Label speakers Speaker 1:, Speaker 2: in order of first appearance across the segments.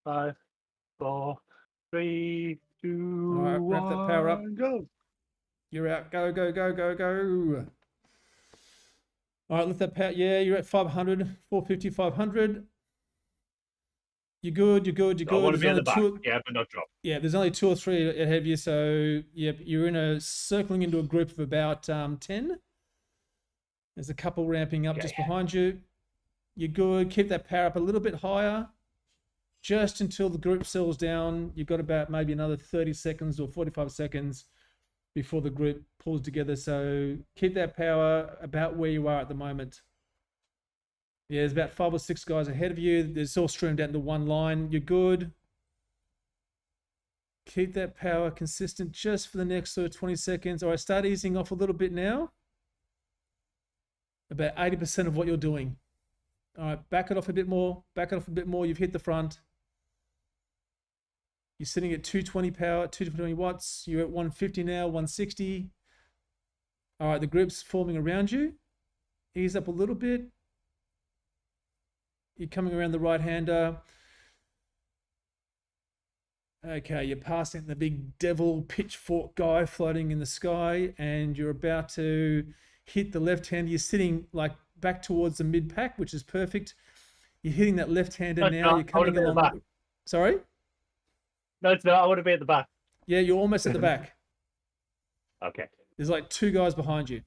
Speaker 1: 5, 4, 3, 2,
Speaker 2: All right, wrap that power up.
Speaker 1: 1, go.
Speaker 2: You're out. Go, go, go, go, go. All right, lift that power. Yeah, you're at 500, 450, 500. You're good. You're good. You're
Speaker 1: So I
Speaker 2: good.
Speaker 1: want to
Speaker 2: There's
Speaker 1: be at
Speaker 2: only
Speaker 1: the back.
Speaker 2: two.
Speaker 1: Yeah, but not drop.
Speaker 2: Yeah, there's only 2 or 3 ahead of you. So, yep, you're in a circling into a group of about 10. There's a couple ramping up just behind you. You're good. Keep that power up a little bit higher, just until the group settles down. You've got about maybe another 30 seconds or 45 seconds before the group pulls together. So keep that power about where you are at the moment. Yeah, there's about 5 or 6 guys ahead of you. It's all streamed out into one line. You're good. Keep that power consistent just for the next sort of 20 seconds. All right, start easing off a little bit now. About 80% of what you're doing. All right, back it off a bit more. Back it off a bit more. You've hit the front. You're sitting at 220 power, 220 watts. You're at 150 now, 160. All right, the group's forming around you. Ease up a little bit. You're coming around the right-hander. Okay, you're passing the big devil pitchfork guy floating in the sky, and you're about to hit the left-hander. You're sitting like back towards the mid-pack, which is perfect. You're hitting that left-hander now. You're coming along. Sorry?
Speaker 1: No, it's not. I want to be at the back.
Speaker 2: Yeah, you're almost at the back.
Speaker 1: Okay.
Speaker 2: There's like 2 guys behind you.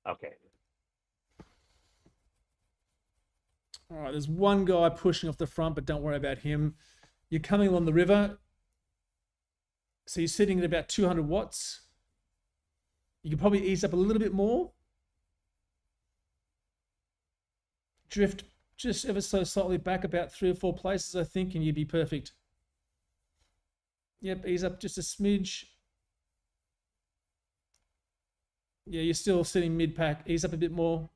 Speaker 1: Okay.
Speaker 2: All right, there's 1 guy pushing off the front, but don't worry about him. You're coming along the river. So you're sitting at about 200 watts. You can probably ease up a little bit more. Drift just ever so slightly back about 3 or 4 places, I think, and you'd be perfect. Yep, ease up just a smidge. Yeah, you're still sitting mid-pack. Ease up a bit more.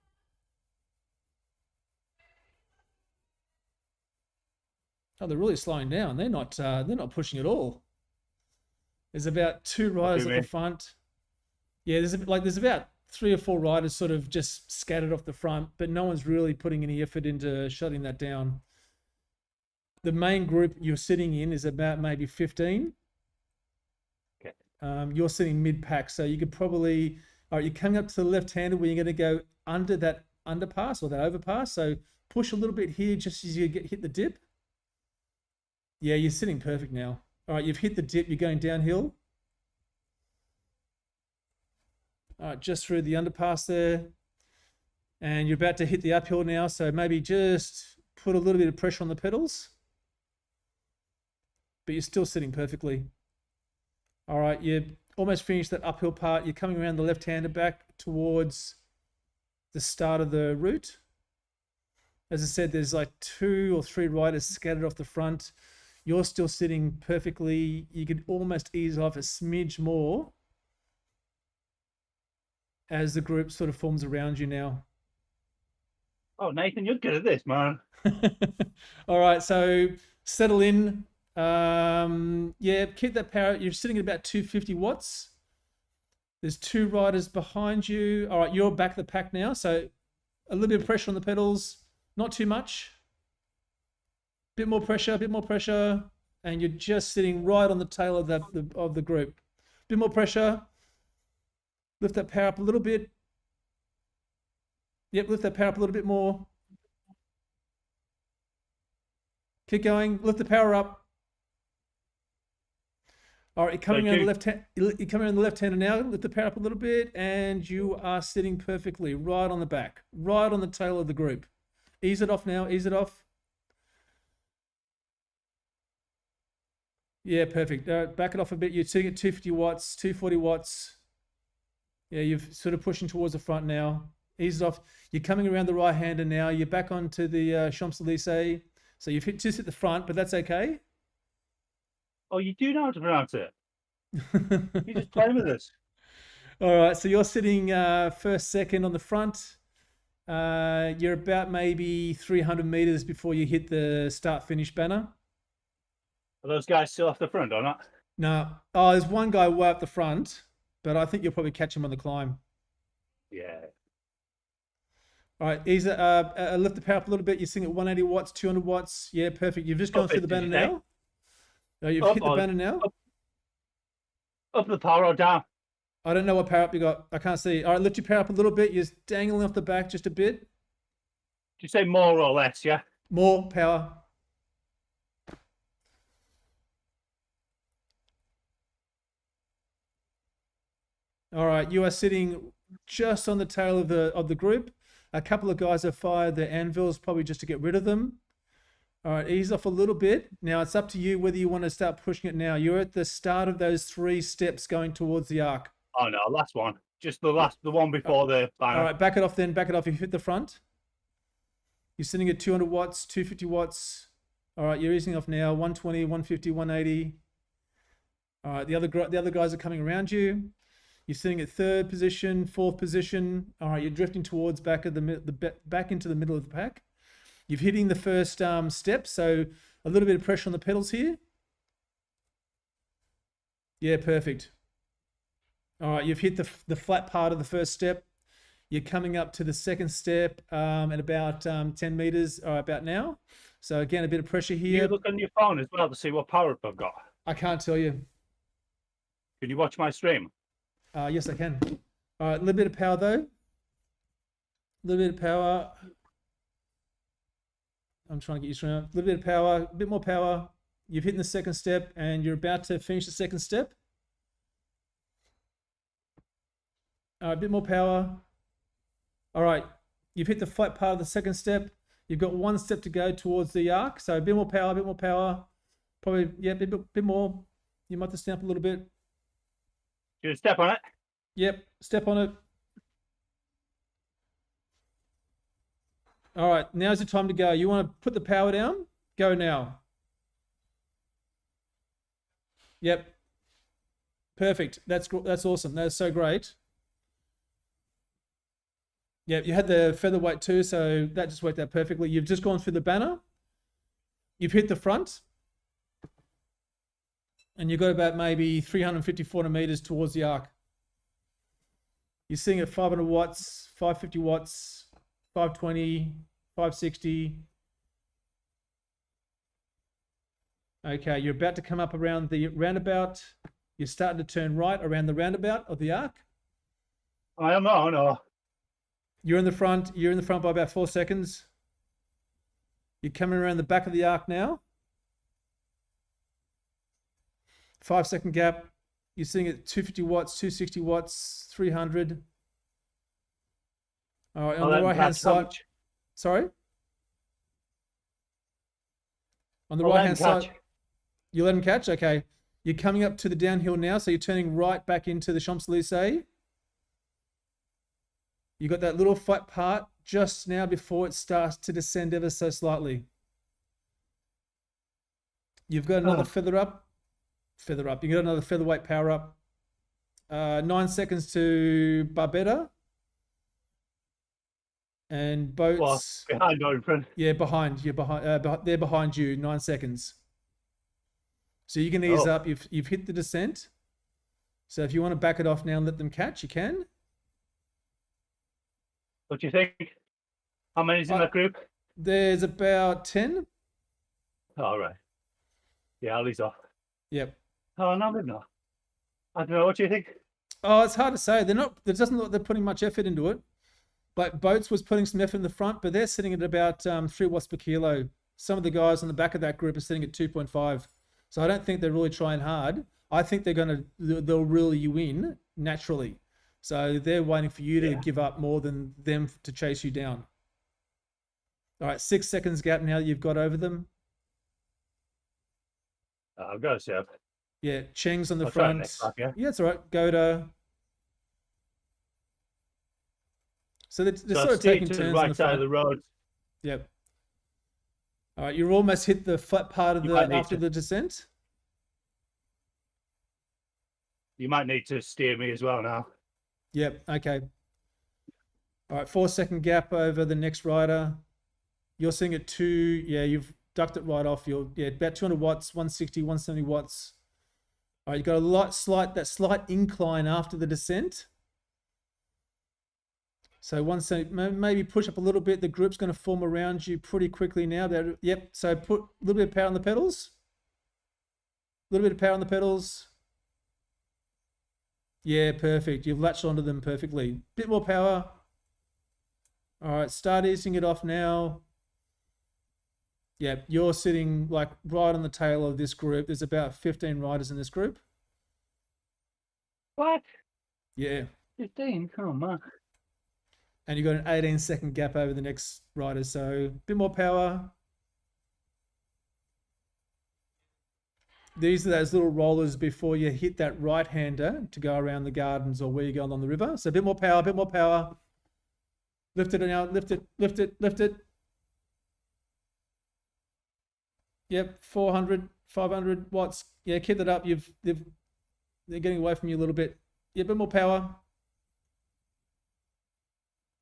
Speaker 2: Oh, they're really slowing down. They're not pushing at all. There's about 2 riders at the front. Yeah, there's about 3 or 4 riders sort of just scattered off the front, but no one's really putting any effort into shutting that down. The main group you're sitting in is about maybe 15.
Speaker 1: Okay.
Speaker 2: You're sitting mid-pack, so you could probably... All right, you're coming up to the left-hander where you're going to go under that underpass or that overpass, so push a little bit here just as you hit the dip. Yeah, you're sitting perfect now. All right, you've hit the dip. You're going downhill. All right, just through the underpass there. And you're about to hit the uphill now, so maybe just put a little bit of pressure on the pedals. But you're still sitting perfectly. All right, you almost finished that uphill part. You're coming around the left-hander back towards the start of the route. As I said, there's like 2 or 3 riders scattered off the front. You're still sitting perfectly. You could almost ease off a smidge more as the group sort of forms around you now.
Speaker 1: Oh, Nathan, you're good at this, man.
Speaker 2: All right, so settle in. Yeah, keep that power. You're sitting at about 250 watts. There's 2 riders behind you. All right, you're back of the pack now, so a little bit of pressure on the pedals, not too much. Bit more pressure, and you're just sitting right on the tail of the group. Bit more pressure. Lift that power up a little bit. Yep, lift that power up a little bit more. Keep going. Lift the power up. All right, you're coming around the left hand. You're coming around the left-hander now. Lift the power up a little bit, and you are sitting perfectly right on the back, right on the tail of the group. Ease it off now. Ease it off. Yeah, perfect. Back it off a bit. You're sitting at 250 watts, 240 watts. Yeah, you're sort of pushing towards the front now. Ease it off. You're coming around the right-hander now. You're back onto the Champs-Élysées. So you've just hit the front, but that's okay.
Speaker 1: Oh, you do know how to pronounce it. You just play with us.
Speaker 2: All right, so you're sitting first, second on the front. You're about maybe 300 meters before you hit the start-finish banner.
Speaker 1: Are those guys still off the front or not?
Speaker 2: No. Oh, there's 1 guy way up the front, but I think you'll probably catch him on the climb.
Speaker 1: Yeah.
Speaker 2: All right, ease lift the power up a little bit. You're sitting at 180 watts, 200 watts. Yeah, perfect. You've just gone through the banner now. No, you've hit the banner now.
Speaker 1: Up the power or down?
Speaker 2: I don't know what power up you got. I can't see. All right, lift your power up a little bit. You're dangling off the back just a bit.
Speaker 1: Did you say more or less, yeah?
Speaker 2: More power. All right, you are sitting just on the tail of the group. A couple of guys have fired their anvils, probably just to get rid of them. All right, ease off a little bit. Now it's up to you whether you want to start pushing it now. You're at the start of those 3 steps going towards the arc.
Speaker 1: Oh no, last one. Just the one before the banner.
Speaker 2: All right, back it off then. Back it off. You hit the front. You're sitting at 200 watts, 250 watts. All right, you're easing off now. 120, 150, 180. All right, the other guys are coming around you. You're sitting at 3rd position, 4th position. All right, you're drifting towards back into the middle of the pack. You're hitting the first step, so a little bit of pressure on the pedals here. Yeah, perfect. All right, you've hit the flat part of the first step. You're coming up to the 2nd step at about 10 meters, or about now. So again, a bit of pressure here.
Speaker 1: You look on your phone as well to see what power up I've got.
Speaker 2: I can't tell you.
Speaker 1: Can you watch my stream?
Speaker 2: Yes, I can. All right, a little bit of power though. A little bit of power. I'm trying to get you through. A little bit of power, a bit more power. You've hit the 2nd step and you're about to finish the 2nd step. All right, a bit more power. All right, you've hit the flat part of the 2nd step. You've got 1 step to go towards the arc. So a bit more power, a bit more power. Probably, yeah, a bit more. You might have to stamp a little bit.
Speaker 1: You step on it?
Speaker 2: Yep, step on it. All right, now's the time to go. You want to put the power down? Go now. Yep. Perfect. That's awesome. That's so great. Yeah, you had the featherweight too, so that just worked out perfectly. You've just gone through the banner. You've hit the front. And you've got about maybe 350, 400 meters towards the arc. You're seeing at 500 watts, 550 watts, 520, 560. Okay, you're about to come up around the roundabout. You're starting to turn right around the roundabout of the arc.
Speaker 1: I am on, or?
Speaker 2: You're in the front. You're in the front by about 4 seconds. You're coming around the back of the arc now. 5-second gap. You're sitting at 250 watts, 260 watts, 300. All right, on the right-hand side. Sorry? On the right-hand side. You let him catch? Okay. You're coming up to the downhill now, so you're turning right back into the Champs-Élysées. You got that little flat part just now before it starts to descend ever so slightly. You've got another feather up. Feather up. You got another featherweight power up. 9 seconds to Barbetta. And boats.
Speaker 1: Well, behind or in front?
Speaker 2: Yeah, behind. You're behind. They're behind you. 9 seconds. So you can ease up. You've hit the descent. So if you want to back it off now and let them catch, you can.
Speaker 1: What do you think? How many's in that group?
Speaker 2: There's about 10.
Speaker 1: All right. Yeah, Ali's off.
Speaker 2: Yep.
Speaker 1: Oh, no, they're not. I don't know. What do you think?
Speaker 2: Oh, it's hard to say. They're not. It doesn't look like they're putting much effort into it. Like Boats was putting some effort in the front, but they're sitting at about 3 watts per kilo. Some of the guys on the back of that group are sitting at 2.5. So I don't think they're really trying hard. I think they'll reel you in naturally. So they're waiting for you to give up more than them to chase you down. All right, 6 seconds gap now you've got over them.
Speaker 1: I've got to say.
Speaker 2: Yeah, Cheng's on the front.
Speaker 1: Yeah,
Speaker 2: it's all right. Goda. So they're sort of taking turns
Speaker 1: to the
Speaker 2: on
Speaker 1: right
Speaker 2: the
Speaker 1: side
Speaker 2: front.
Speaker 1: of the road.
Speaker 2: Yep. All right, you've almost hit the flat part of after the descent.
Speaker 1: You might need to steer me as well now.
Speaker 2: Yep. Okay. All right, 4-second gap over the next rider. You're seeing it 2. Yeah, you've ducked it right off. You're about 200 watts, 160, 170 watts. All right, you've got that slight incline after the descent. So once they maybe push up a little bit, the group's going to form around you pretty quickly now. Yep. So put a little bit of power on the pedals. A little bit of power on the pedals. Yeah, perfect. You've latched onto them perfectly. Bit more power. All right, start easing it off now. Yeah, you're sitting like right on the tail of this group. There's about 15 riders in this group.
Speaker 1: What?
Speaker 2: Yeah.
Speaker 1: 15? Oh, man.
Speaker 2: And you've got an 18-second gap over the next rider. So a bit more power. These are those little rollers before you hit that right-hander to go around the gardens or where you're going on the river. So a bit more power, a bit more power. Lift it now, lift it, lift it, lift it. Yep, 400, 500 watts. Yeah, keep that up. They're getting away from you a little bit. Yeah, a bit more power.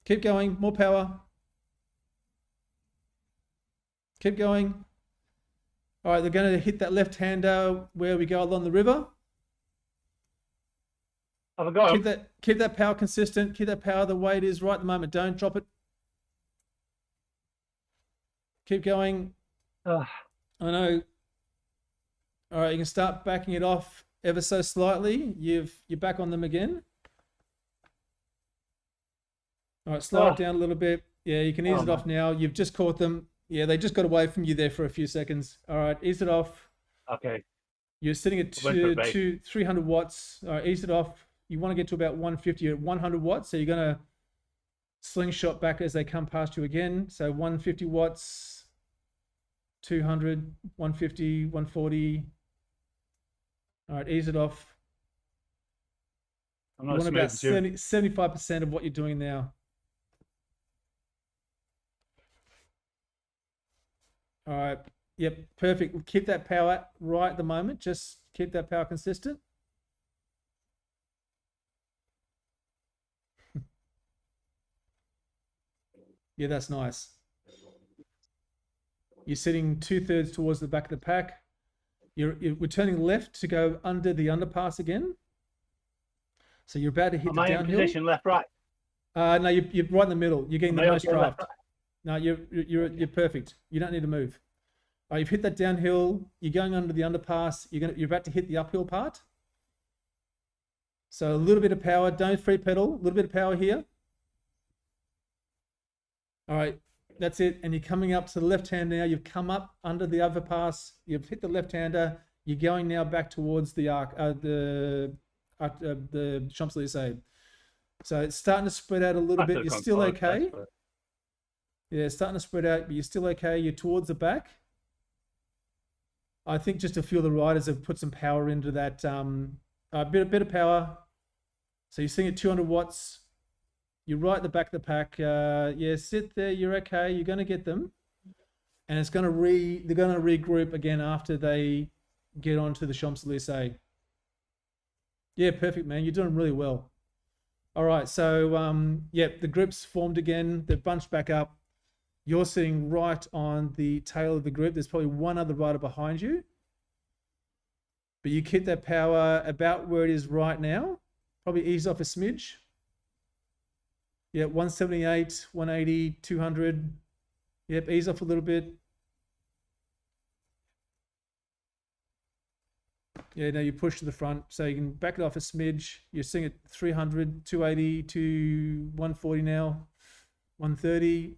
Speaker 2: Keep going, more power. Keep going. All right, they're going to hit that left-hander where we go along the river.
Speaker 1: Have a go.
Speaker 2: Keep that power consistent. Keep that power the way it is right at the moment. Don't drop it. Keep going. I know. All right, you can start backing it off ever so slightly. You're back on them again. All right, slow it down a little bit. Yeah, you can ease it off now. You've just caught them. Yeah, they just got away from you there for a few seconds. All right, ease it off.
Speaker 1: Okay.
Speaker 2: You're sitting at 300 watts. All right, ease it off. You want to get to about 150 or 100 watts. So you're going to slingshot back as they come past you again. So 150 watts, 200, 150, 140. All right, ease it off. You want about 75% of what you're doing now. All right. Yep. Perfect. Keep that power right at the moment. Just keep that power consistent. Yeah, that's nice. You're sitting 2/3 towards the back of the pack. We're turning left to go under the underpass again. So you're about to hit the downhill.
Speaker 1: Position left, right?
Speaker 2: No, you're right in the middle. You're getting the most draft. Right. No, you're perfect. You don't need to move. You've hit that downhill. You're going under the underpass. You're about to hit the uphill part. So a little bit of power. Don't free pedal. A little bit of power here. All right, that's it. And you're coming up to the left hand now. You've come up under the overpass. You've hit the left hander. You're going now back towards the arc, the Champs-Élysées. So it's starting to spread out a little bit. You're still okay. Yeah, it's starting to spread out, but you're still okay. You're towards the back. I think just a few of the riders have put some power into that. A bit of power. So you're seeing at 200 watts. You're right at the back of the pack. Yeah, sit there. You're okay. You're going to get them, and it's going to they're going to regroup again after they get onto the Champs-Élysées. Yeah, perfect, man. You're doing really well. All right, so yeah, the group's formed again. They've bunched back up. You're sitting right on the tail of the group. There's probably one other rider behind you, but you keep that power about where it is right now. Probably ease off a smidge. Yeah, 178, 180, 200. Yep, ease off a little bit. Yeah, now you push to the front, so you can back it off a smidge. You're seeing it 300, 280 to 140 now, 130.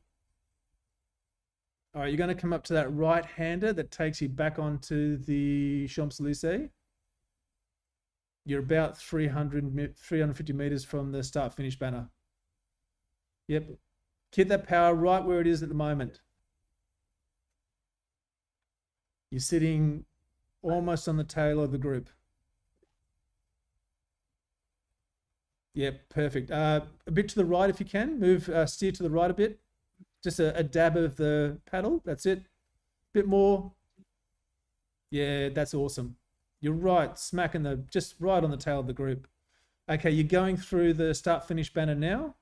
Speaker 2: All right, you're going to come up to that right-hander that takes you back onto the Champs-Élysées. You're about 350 meters from the start-finish banner. Yep. Keep that power right where it is at the moment. You're sitting almost on the tail of the group. Yep, perfect. A bit to the right if you can. Move, steer to the right a bit. Just a dab of the paddle. That's it. Bit more. Yeah, that's awesome. You're right, smacking just right on the tail of the group. Okay, you're going through the start-finish banner now.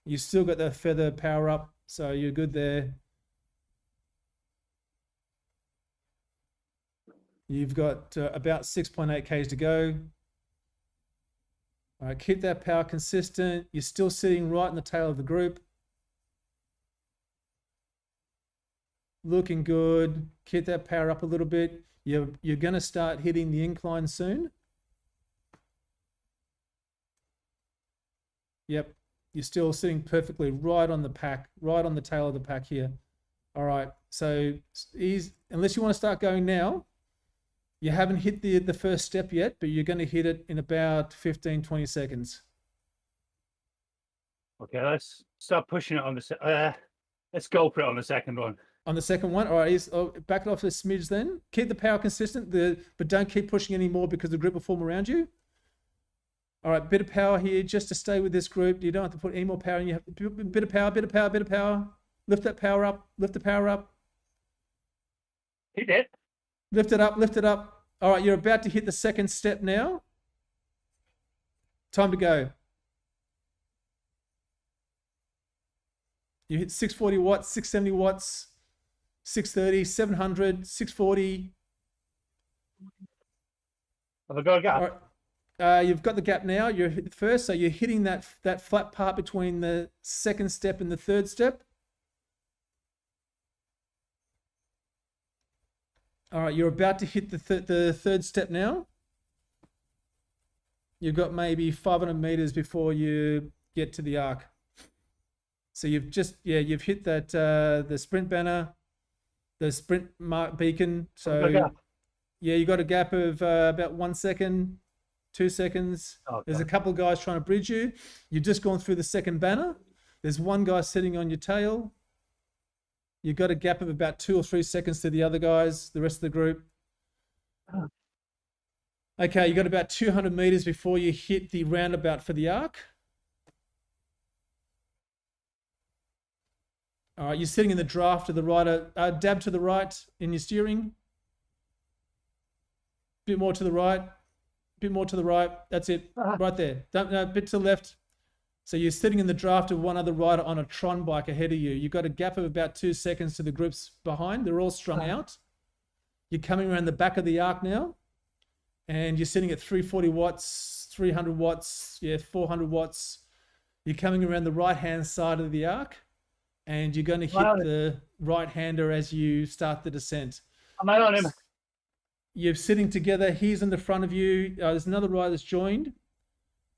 Speaker 2: You still got the feather power up, so you're good there. You've got about 6.8 Ks to go. All right, keep that power consistent. You're still sitting right in the tail of the group. Looking good. Keep that power up a little bit. You're going to start hitting the incline soon. Yep. You're still sitting perfectly right on the pack, right on the tail of the pack here. All right. So unless you want to start going now, you haven't hit the first step yet, but you're going to hit it in about 15, 20 seconds.
Speaker 1: Okay, let's start pushing it on the let's go for it on the second one.
Speaker 2: On the second one, all right, back it off a smidge then. Keep the power consistent, but don't keep pushing anymore because the group will form around you. All right, bit of power here just to stay with this group. You don't have to put any more power in. You have a bit of power, bit of power, bit of power. Lift that power up, lift the power up.
Speaker 1: Hit it.
Speaker 2: Lift it up, lift it up. All right, you're about to hit the second step now. Time to go. You hit 640 watts, 670 watts. 630, 700, 640.
Speaker 1: Have I got a gap?
Speaker 2: All right. You've got the gap now. You're hit first, so you're hitting that flat part between the second step and the third step. All right, you're about to hit the third step now. You've got maybe 500 meters before you get to the arc. So you've hit that the sprint banner. The sprint mark beacon. So yeah, you got a gap of about 1 second, 2 seconds. Okay. There's a couple of guys trying to bridge you. You've just gone through the second banner. There's one guy sitting on your tail. You've got a gap of about 2 or 3 seconds to the other guys, the rest of the group. Okay, you got about 200 meters before you hit the roundabout for the arc. All right, you're sitting in the draft to the right, dab to the right in your steering. Bit more to the right, bit more to the right. That's it, right there. No, bit to the left. So you're sitting in the draft of one other rider on a Tron bike ahead of you. You've got a gap of about 2 seconds to the groups behind. They're all strung out. You're coming around the back of the arc now, and you're sitting at 340 watts, 300 watts, 400 watts. You're coming around the right-hand side of the arc. And you're going to hit the right-hander as you start the descent.
Speaker 1: Am I on him?
Speaker 2: You're sitting together. He's in the front of you. There's another rider that's joined.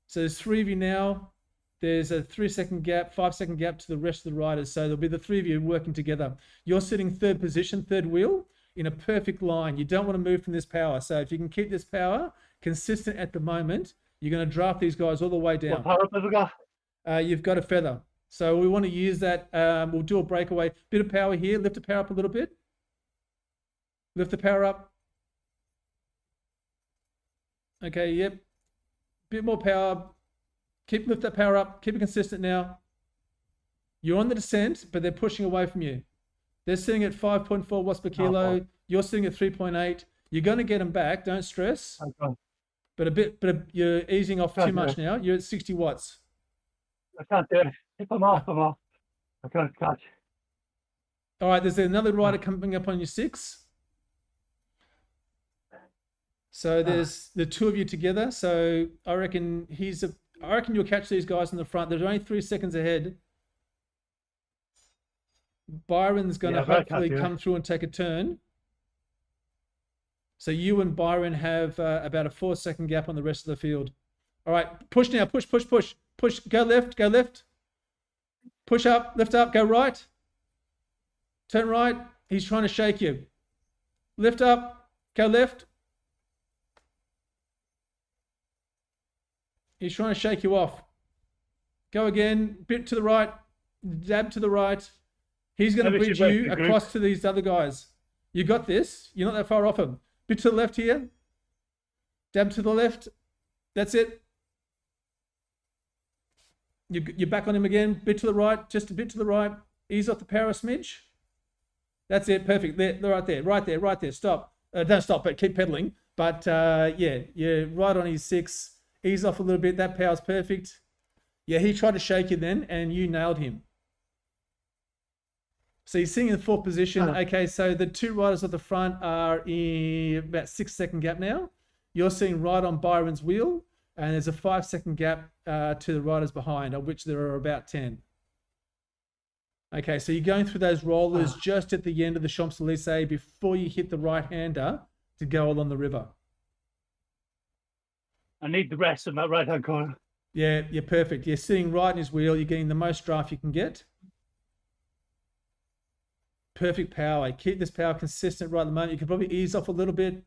Speaker 2: So there's 3 of you now. There's a 3-second gap, 5-second gap to the rest of the riders. So there'll be the 3 of you working together. You're sitting third position, third wheel, in a perfect line. You don't want to move from this power. So if you can keep this power consistent at the moment, you're going to draft these guys all the way down.
Speaker 1: What power up have we got?
Speaker 2: You've got a feather. So we want to use that. We'll do a breakaway. Bit of power here. Lift the power up a little bit. Lift the power up. Okay, yep. Bit more power. Lift that power up. Keep it consistent now. You're on the descent, but they're pushing away from you. They're sitting at 5.4 watts per kilo. You're sitting at 3.8. You're going to get them back. Don't stress.
Speaker 1: Okay.
Speaker 2: But you're easing off too much now. You're at 60 watts.
Speaker 1: I can't do it. If I'm off, I'm off. I can't catch.
Speaker 2: All right, there's another rider coming up on your 6. So there's the 2 of you together. So I reckon you'll catch these guys in the front. There's only 3 seconds ahead. Byron's going to hopefully come through and take a turn. So you and Byron have about a 4-second gap on the rest of the field. All right, push now. Push. Push. Go left. Push up, lift up, go right. Turn right. He's trying to shake you. Lift up, go left. He's trying to shake you off. Go again, bit to the right, dab to the right. He's going to bridge you across to these other guys. You got this. You're not that far off him. Bit to the left here. Dab to the left. That's it. You're back on him again. Bit to the right, just a bit to the right. Ease off the power a smidge. That's it. Perfect. There, right there. Stop. Don't stop, but keep pedaling. But yeah, you're right on his 6. Ease off a little bit. That power's perfect. Yeah, he tried to shake you then, and you nailed him. So he's sitting in the 4th position. Okay, so the 2 riders at the front are in about 6-second gap now. You're sitting right on Byron's wheel. and there's a 5-second gap to the riders behind, of which there are about 10. Okay, so you're going through those rollers just at the end of the Champs-Élysées before you hit the right-hander to go along the river.
Speaker 1: I need the rest of that right-hand corner.
Speaker 2: Yeah, you're perfect. You're sitting right in his wheel. You're getting the most draft you can get. Perfect power. Keep this power consistent right at the moment. You can probably ease off a little bit.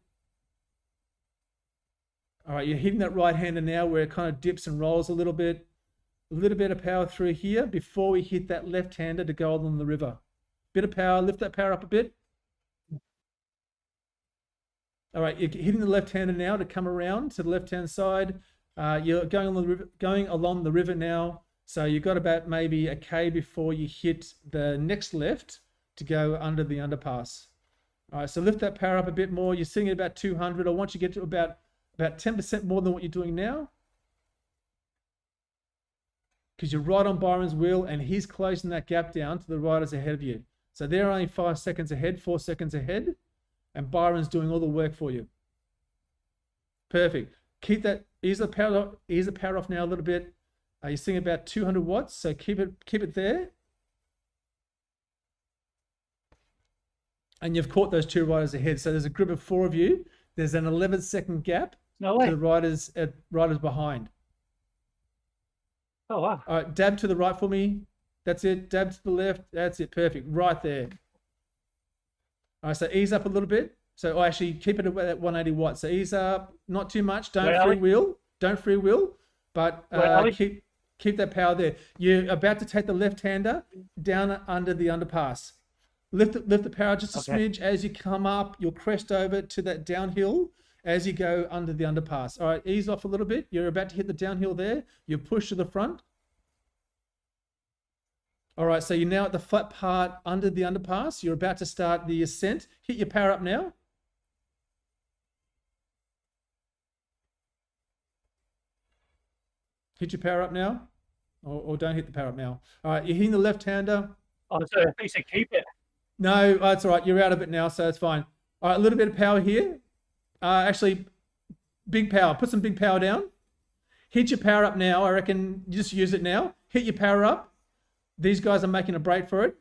Speaker 2: All right, you're hitting that right-hander now where it kind of dips and rolls a little bit. A little bit of power through here before we hit that left-hander to go along the river. Bit of power. Lift that power up a bit. All right, you're hitting the left-hander now to come around to the left-hand side. You're going along the river now. So you've got about maybe a K before you hit the next left to go under the underpass. All right, so lift that power up a bit more. You're sitting at about 200. I want you to get to about 10% more than what you're doing now, because you're right on Byron's wheel and he's closing that gap down to the riders ahead of you. So they're only 5 seconds ahead, 4 seconds ahead, and Byron's doing all the work for you. Perfect. Keep that, ease the power off now a little bit. You're seeing about 200 watts, so keep it there. And you've caught those 2 riders ahead. So there's a group of 4 of you. There's an 11-second gap to the riders behind.
Speaker 1: Oh, wow.
Speaker 2: All right, dab to the right for me. That's it. Dab to the left. That's it. Perfect. Right there. All right, so ease up a little bit. So actually keep it at 180 watts. So ease up, not too much. Don't freewheel. Don't freewheel, but keep that power there. You're about to take the left-hander down under the underpass. Lift the power just a smidge. As you come up, you'll crest over to that downhill as you go under the underpass. All right, ease off a little bit. You're about to hit the downhill there. You push to the front. All right, so you're now at the flat part under the underpass. You're about to start the ascent. Hit your power up now. Hit your power up now. Or don't hit the power up now. All right, you're hitting the left-hander.
Speaker 1: Oh, so I think you said keep it.
Speaker 2: No, that's all right. You're out of it now, so it's fine. All right, a little bit of power here. Actually, big power. Put some big power down. Hit your power up now. I reckon you just use it now. Hit your power up. These guys are making a break for it.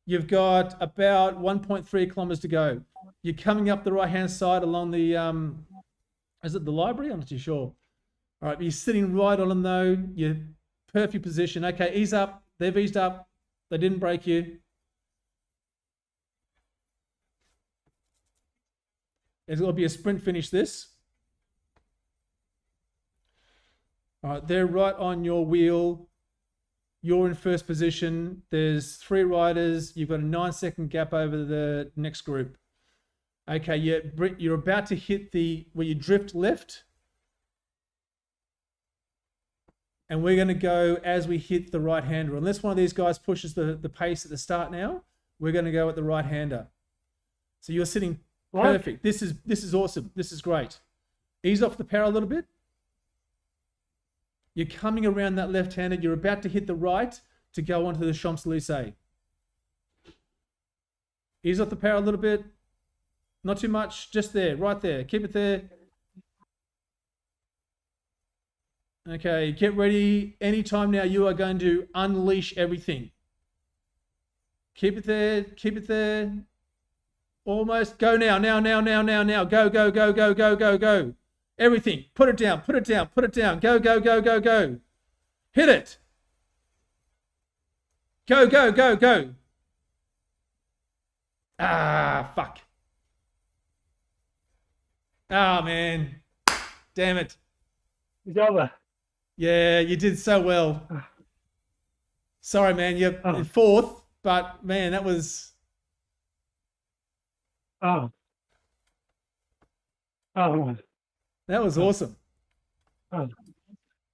Speaker 2: You've got about 1.3 kilometers to go. You're coming up the right-hand side along the, is it the library? I'm not too sure. All right, you're sitting right on them though. You're perfect position. Okay, ease up. They've eased up. They didn't break you. It's going to be a sprint finish this. All right, they're right on your wheel. You're in first position. There's 3 riders. You've got a 9-second gap over the next group. Okay, you're about to hit where you drift left. And we're going to go as we hit the right-hander. Unless one of these guys pushes the pace at the start now, we're going to go at the right-hander. So you're sitting perfect. This is awesome. This is great. Ease off the power a little bit. You're coming around that left-hander. You're about to hit the right to go onto the Champs-Élysées. Ease off the power a little bit. Not too much. Just there. Right there. Keep it there. Okay. Get ready. Anytime now, you are going to unleash everything. Keep it there. Keep it there. Almost. Go now. Now. Go, go, go, go, go, go, go. Everything. Put it down. Put it down. Put it down. Go, go, go, go, go. Hit it. Go, go, go, go. Ah, fuck. Ah, man. Damn it.
Speaker 1: It's over.
Speaker 2: Yeah, you did so well. Sorry, man. You're in 4th, but man, that was...
Speaker 1: Oh. Oh.
Speaker 2: That was awesome.
Speaker 1: Oh.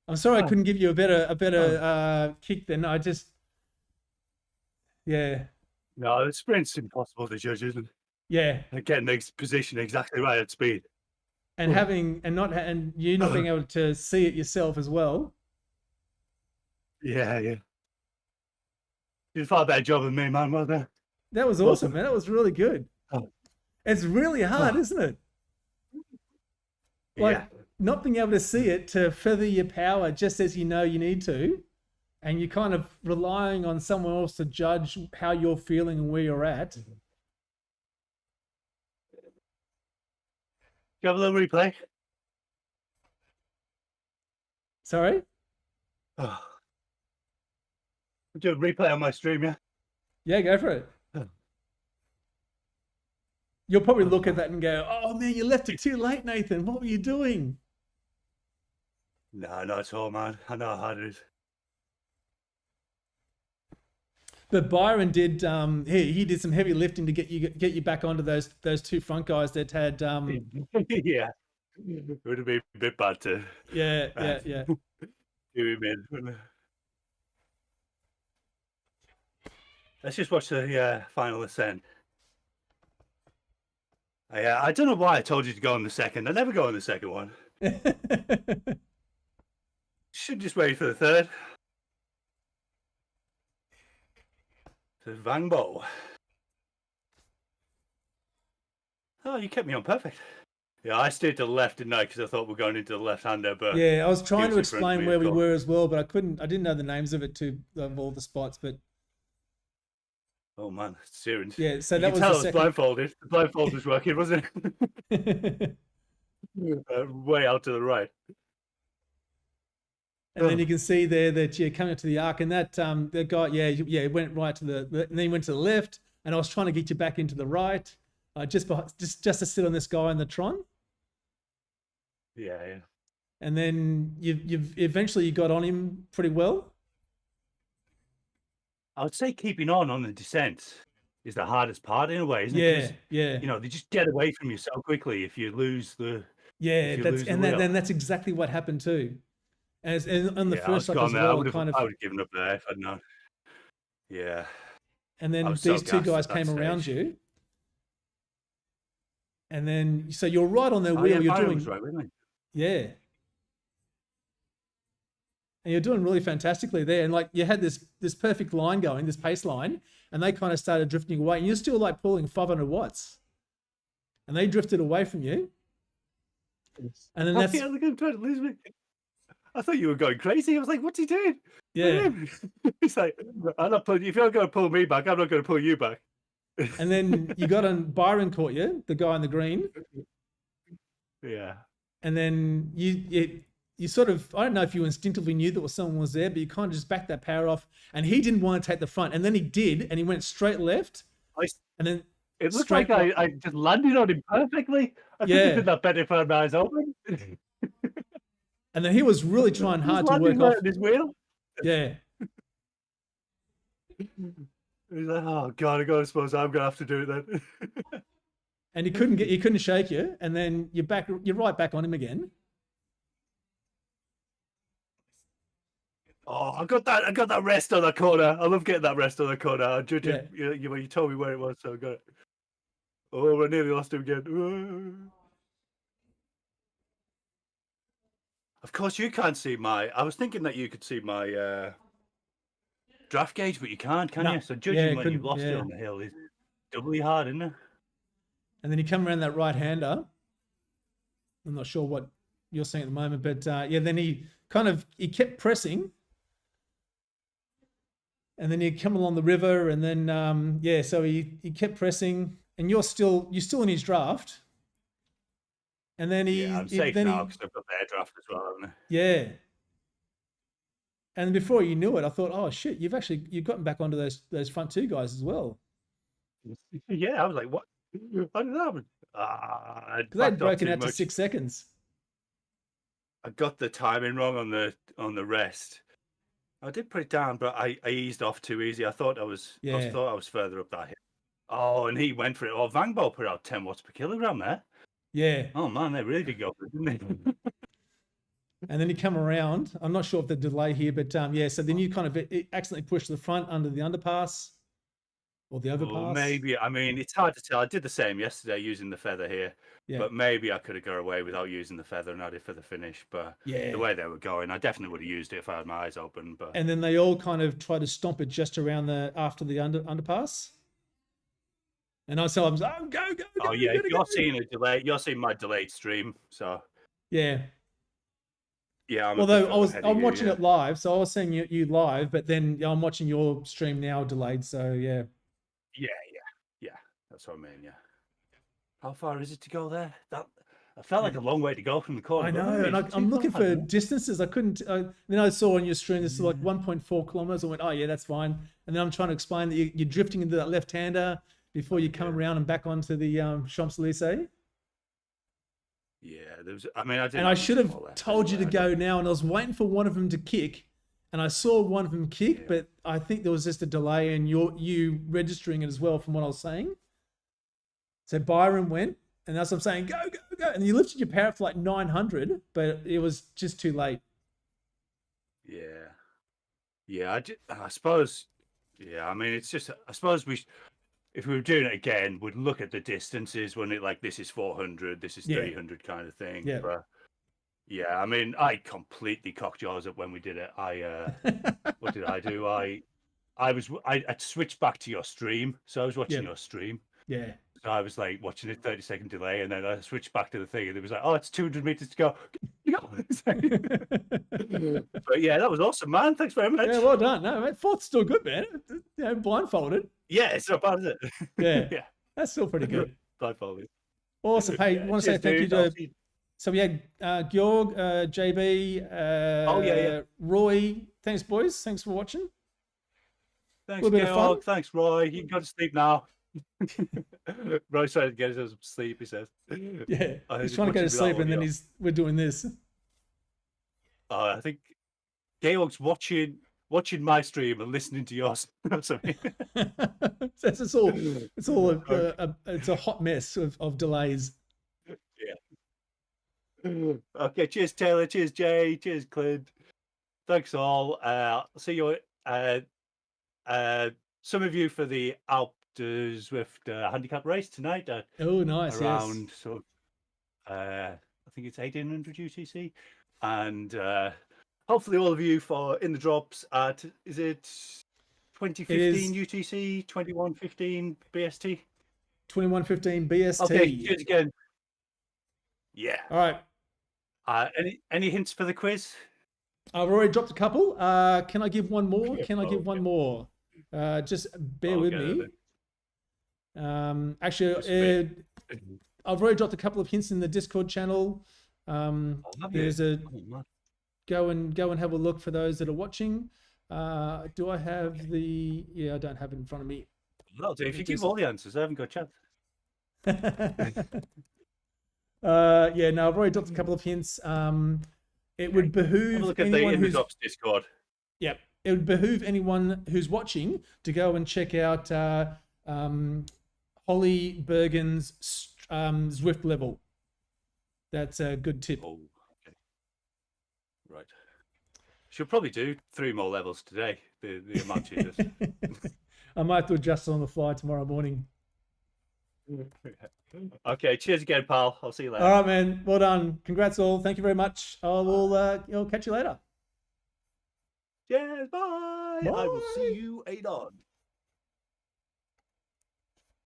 Speaker 2: I'm sorry I couldn't give you a better kick than I just... Yeah.
Speaker 1: No, the sprint's impossible to judge, isn't it?
Speaker 2: Yeah.
Speaker 1: Getting the position exactly right at speed.
Speaker 2: And and you not being able to see it yourself as well.
Speaker 1: Yeah. You did a far better job than me, man, wasn't it?
Speaker 2: That was awesome, man. That was really good.
Speaker 1: Oh.
Speaker 2: It's really hard, isn't it? Like, not being able to see it to feather your power just as you know you need to, and you're kind of relying on someone else to judge how you're feeling and where you're at.
Speaker 1: Do you have a little replay?
Speaker 2: Sorry?
Speaker 1: Oh. Do a replay on my stream, yeah?
Speaker 2: Yeah, go for it. You'll probably look at that and go, oh man, you left it too late, Nathan. What were you doing?
Speaker 1: No, not at all, man. I know how hard it is.
Speaker 2: But Byron did he did some heavy lifting to get you back onto those two front guys that had
Speaker 1: Yeah. It would have been a bit bad to
Speaker 2: yeah.
Speaker 1: do him in. Let's just watch the final ascent. I don't know why I told you to go on the second. I never go on the second one. Should just wait for the third. The Vangbo. Oh, you kept me on perfect. Yeah, I stayed to the left, didn't I? Because I thought we were going into the left-hander. But
Speaker 2: yeah, I was trying to explain where we were as well, but I didn't know the names of all the spots. But
Speaker 1: oh man, it's serious.
Speaker 2: yeah, so that was
Speaker 1: tell
Speaker 2: the
Speaker 1: it
Speaker 2: second.
Speaker 1: was blindfolded. The blindfold was working, wasn't it? Way out to the right.
Speaker 2: And then you can see there that you're coming up to the arc, and that the guy, went right to and then he went to the left, and I was trying to get you back into the right, just to sit on this guy in the Tron.
Speaker 1: Yeah.
Speaker 2: And then you've eventually you got on him pretty well.
Speaker 1: I would say keeping on the descent is the hardest part in a way, isn't it?
Speaker 2: Yeah.
Speaker 1: You know, they just get away from you so quickly if you lose the.
Speaker 2: Yeah, then that's exactly what happened too. And on the first lap as
Speaker 1: well,
Speaker 2: I would
Speaker 1: have given up there if I'd known. Yeah.
Speaker 2: And then these two guys came around you. And then, so you're right on their wheel. You're doing
Speaker 1: right, wasn't
Speaker 2: he? Yeah. And you're doing really fantastically there. And like you had this perfect line going, this pace line, and they kind of started drifting away. And you're still like pulling 500 watts. And they drifted away from you. And then that's.
Speaker 1: They're going to try to lose me. I thought you were going crazy. I was like, what's he doing?
Speaker 2: Yeah.
Speaker 1: It's like, I'm not pulling you. If you're going to pull me back, I'm not going to pull you back.
Speaker 2: And then you got on, Byron caught you, the guy in the green.
Speaker 1: Yeah.
Speaker 2: And then you sort of, I don't know if you instinctively knew that someone was there, but you kind of just backed that power off. And he didn't want to take the front. And then he did, and he went straight left. And then
Speaker 1: it looked like I just landed on him perfectly. I could have done that better if I had my eyes open.
Speaker 2: And then he was really trying hard to work off
Speaker 1: his wheel.
Speaker 2: Yeah.
Speaker 1: He's like, oh god, I suppose I'm gonna have to do it then.
Speaker 2: And he couldn't shake you, and then you're right back on him again.
Speaker 1: Oh, I got that rest on the corner. I love getting that rest on the corner. You told me where it was, so I got it. Oh, I nearly lost him again. Of course, you can't see I was thinking that you could see my draft gauge, but you can't, can you? So judging when you've lost it on the hill is doubly hard, isn't it?
Speaker 2: And then you come around that right-hander. I'm not sure what you're saying at the moment, but then he kept pressing. And then you come along the river, and then so he kept pressing, and you're still in his draft. And then
Speaker 1: I'm safe now because I've got their draft as well, haven't I?
Speaker 2: Yeah. And before you knew it, I thought, oh shit, you've gotten back onto those front two guys as well.
Speaker 1: Yeah, I was like, what? How did that happen?
Speaker 2: Because they'd broken out to 6 seconds.
Speaker 1: I got the timing wrong on the rest. I did put it down, but I eased off too easy. I thought I was further up that hill. Oh, and he went for it. Oh, Vangbo put out 10 watts per kilogram there.
Speaker 2: Yeah.
Speaker 1: Oh man, they really did go for it, didn't they?
Speaker 2: And then you come around. I'm not sure if the delay here, but so then you kind of accidentally push the front under the underpass or the overpass.
Speaker 1: Oh, maybe. I mean, it's hard to tell. I did the same yesterday using the feather here, but maybe I could have got away without using the feather and had it for the finish. But the way they were going, I definitely would have used it if I had my eyes open. But
Speaker 2: and then they all kind of try to stomp it just around after the underpass. And I was go.
Speaker 1: Oh yeah, you're seeing a delay. You're seeing my delayed stream, so
Speaker 2: yeah.
Speaker 1: Yeah, I'm
Speaker 2: Although I'm watching it live, so I was seeing you live, but then I'm watching your stream now delayed. So yeah.
Speaker 1: Yeah. That's what I mean. Yeah. How far is it to go there? That I felt like a long way to go from the corner.
Speaker 2: I know, and I'm looking for distances. I couldn't. Then I saw on your screen this is like 1.4 kilometers. I went, oh yeah, that's fine. And then I'm trying to explain that you're drifting into that left-hander before you come around and back onto the Champs Elysees.
Speaker 1: Yeah, there was. I mean, I didn't.
Speaker 2: And I should have told you to go now, and I was waiting for one of them to kick, and I saw one of them kick, but I think there was just a delay in you registering it as well from what I was saying. So Byron went, and that's what I'm saying, go, and you lifted your parrot for like 900, but it was just too late.
Speaker 1: Yeah. I suppose. Yeah, I mean, it's just. I suppose if we were doing it again, we'd look at the distances when it like this is 400, this is 300 kind of thing.
Speaker 2: Yeah.
Speaker 1: But yeah, I mean, I completely cocked jaws up when we did it. What did I do? I switched back to your stream, so I was watching your stream.
Speaker 2: Yeah.
Speaker 1: So I was like watching a 30-second delay, and then I switched back to the thing, and it was like, oh, it's 200 meters to go. But yeah, that was awesome, man. Thanks very much.
Speaker 2: Yeah, well done. No, mate, fourth's still good, man. Blindfolded.
Speaker 1: Yeah, it's not bad, is it?
Speaker 2: Yeah, that's still pretty good.
Speaker 1: Blindfolded.
Speaker 2: Awesome. Hey, I want to say thank you to. So we had Georg, JB, Roy. Thanks, boys. Thanks for watching.
Speaker 1: Thanks, Georg. Thanks, Roy. You can go to sleep now. Roy's trying to get us some sleep, he says.
Speaker 2: Yeah, he's trying to go to sleep, and then we're doing this.
Speaker 1: I think Georg's watching my stream and listening to yours.
Speaker 2: It's a hot mess of delays.
Speaker 1: Yeah. Okay, cheers Taylor, cheers Jay, cheers Clint. Thanks all. See you some of you for the Alp to Zwifter handicap race tonight.
Speaker 2: Oh, nice.
Speaker 1: Around sort of I think it's 1800 UTC, and hopefully all of you for in the drops at, is it 2015 UTC, 2115 BST?
Speaker 2: 2115 BST.
Speaker 1: Okay, cheers again. Yeah.
Speaker 2: All right.
Speaker 1: Any hints for the quiz?
Speaker 2: I've already dropped a couple. Can I give one more? One more? Just bear with me. Actually, I've already dropped a couple of hints in the Discord channel. There's go and have a look for those that are watching. Do I have the? Yeah, I don't have it in front of me.
Speaker 1: Well, if you give all the answers, I haven't got a chance.
Speaker 2: Yeah, no, I've already dropped a couple of hints. It would behoove anyone who's
Speaker 1: Discord.
Speaker 2: Yep, it would behoove anyone who's watching to go and check out Holly Bergen's Zwift level. That's a good tip.
Speaker 1: Oh, okay. Right. She'll probably do 3 more levels today. The amount she does.
Speaker 2: I might have to adjust it on the fly tomorrow morning.
Speaker 1: Okay, cheers again, pal. I'll see you later.
Speaker 2: All right, man. Well done. Congrats all. Thank you very much. I'll catch you later.
Speaker 1: Cheers. Bye. I will see you, Adon.